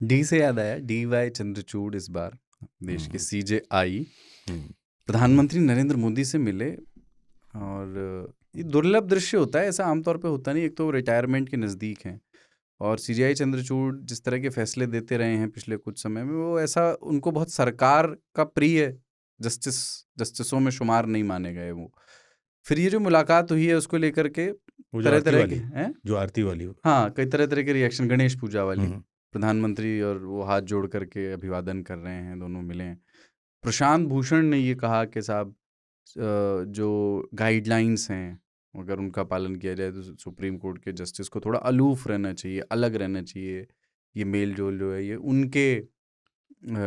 D से याद आया, DY चंद्रचूड़ इस बार देश के CJI प्रधानमंत्री नरेंद्र मोदी से मिले। और ये दुर्लभ दृश्य होता है, ऐसा आमतौर पे होता नहीं। एक तो रिटायरमेंट के नज़दीक हैं और CJI चंद्रचूड़ जिस तरह के फैसले देते रहे हैं पिछले कुछ समय में, वो ऐसा उनको बहुत सरकार का प्रिय जस्टिसों में शुमार नहीं माने गए वो। फिर ये जो मुलाकात हुई है उसको लेकर के तरह तरह के हैं, जो आरती वाली हाँ, कई तरह तरह के रिएक्शन। गणेश पूजा वाली, प्रधानमंत्री और वो हाथ जोड़ करके अभिवादन कर रहे हैं, दोनों मिले हैं। प्रशांत भूषण ने ये कहा कि साहब जो गाइडलाइंस हैं अगर उनका पालन किया जाए तो सुप्रीम कोर्ट के जस्टिस को थोड़ा अलूफ रहना चाहिए, अलग रहना चाहिए। ये मेल जोल जो है ये उनके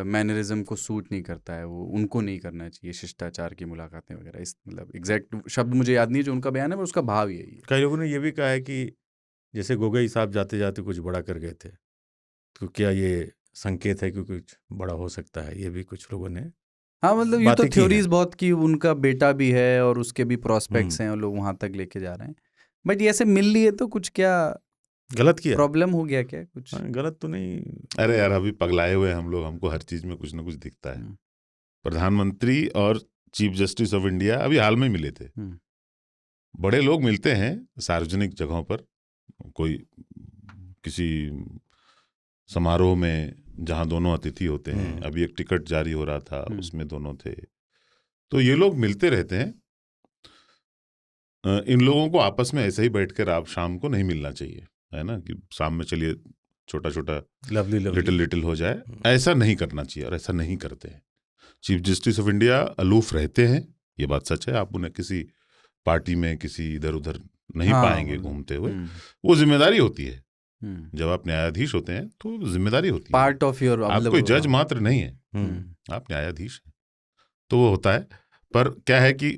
मैनरिज्म को सूट नहीं करता है, वो उनको नहीं करना चाहिए शिष्टाचार की मुलाकातें वगैरह। इस मतलब एग्जैक्ट शब्द मुझे याद नहीं है जो उनका बयान है, पर उसका भाव यही है। कई लोगों ने ये भी कहा है कि जैसे गोगोई साहब जाते जाते कुछ बड़ा कर गए थे, तो क्या ये संकेत है कि कुछ बड़ा हो सकता है? ये भी कुछ लोगों ने हाँ, मतलब ये तो बातें की थ्योरीज हैं। बहुत की, उनका बेटा भी है और उसके भी प्रोस्पेक्ट्स हैं और लोग वहां तक लेके जा रहे हैं। बट ये ऐसे मिल लिए तो कुछ क्या गलत किया? प्रॉब्लम हो गया क्या कुछ? गलत तो नहीं। अरे यार, अभी पगलाए हुए हम लोग, हमको हर चीज में कुछ ना कुछ दिखता है। प्रधानमंत्री और चीफ जस्टिस ऑफ इंडिया अभी हाल में मिले थे। बड़े लोग मिलते हैं सार्वजनिक जगहों पर, कोई किसी समारोह में जहां दोनों अतिथि होते हैं। अभी एक टिकट जारी हो रहा था, उसमें दोनों थे। तो ये लोग मिलते रहते हैं। इन लोगों को आपस में ऐसे ही बैठकर आप शाम को नहीं मिलना चाहिए, है ना, कि शाम में चलिए छोटा छोटा लवली लिटिल हो जाए। ऐसा नहीं करना चाहिए और ऐसा नहीं करते हैं। Chief justice of India aloof रहते हैं, ये बात सच है। आप उन्हें किसी पार्टी में किसी इधर उधर नहीं पाएंगे घूमते हुए। वो जिम्मेदारी होती है, जब आप न्यायाधीश होते हैं तो जिम्मेदारी होती है, पार्ट ऑफ योर, आप कोई जज मात्र नहीं है, आप न्यायाधीश हैं। तो वो होता है। पर क्या है कि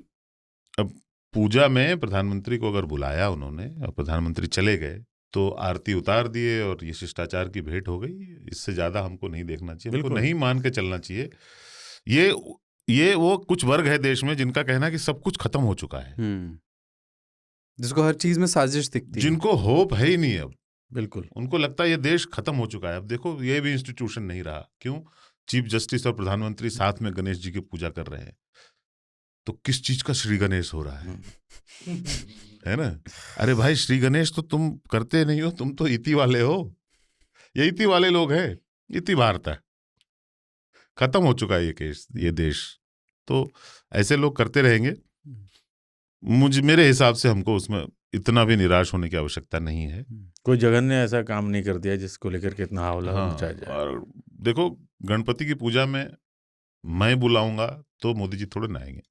अब पूजा में प्रधानमंत्री को अगर बुलाया उन्होंने और प्रधानमंत्री चले गए तो आरती उतार दिए और ये शिष्टाचार की भेंट हो गई। इससे ज्यादा हमको नहीं देखना चाहिए, हमको नहीं मान के चलना चाहिए। ये वो कुछ वर्ग है देश में जिनका कहना है कि सब कुछ खत्म हो चुका है, जिसको हर चीज में साजिश दिखती है, जिनको होप है ही नहीं अब। बिल्कुल, उनको लगता है ये देश खत्म हो चुका है। अब देखो, ये भी इंस्टीट्यूशन नहीं रहा। क्यों? चीफ जस्टिस और प्रधानमंत्री साथ में गणेश जी की पूजा कर रहे हैं, तो किस चीज का श्री गणेश हो रहा है ना? अरे भाई, श्री गणेश तो तुम करते नहीं हो, तुम तो इति वाले हो। ये इति वाले लोग हैं, इति भारत है। खत्म हो चुका है ये केस, ये देश। तो ऐसे लोग करते रहेंगे। मेरे हिसाब से हमको उसमें इतना भी निराश होने की आवश्यकता नहीं है। कोई जगन ने ऐसा काम नहीं कर दिया जिसको लेकर के इतना हौला मचाया जाए। और देखो, गणपति की पूजा में मैं बुलाऊंगा तो मोदी जी थोड़े ना आएंगे,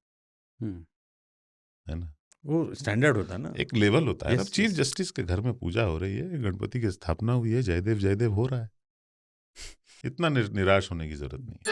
है ना? वो स्टैंडर्ड होता है ना, एक लेवल होता है। अब चीफ जस्टिस के घर में पूजा हो रही है, गणपति की स्थापना हुई है, जयदेव जयदेव हो रहा है। इतना निराश होने की जरूरत नहीं है।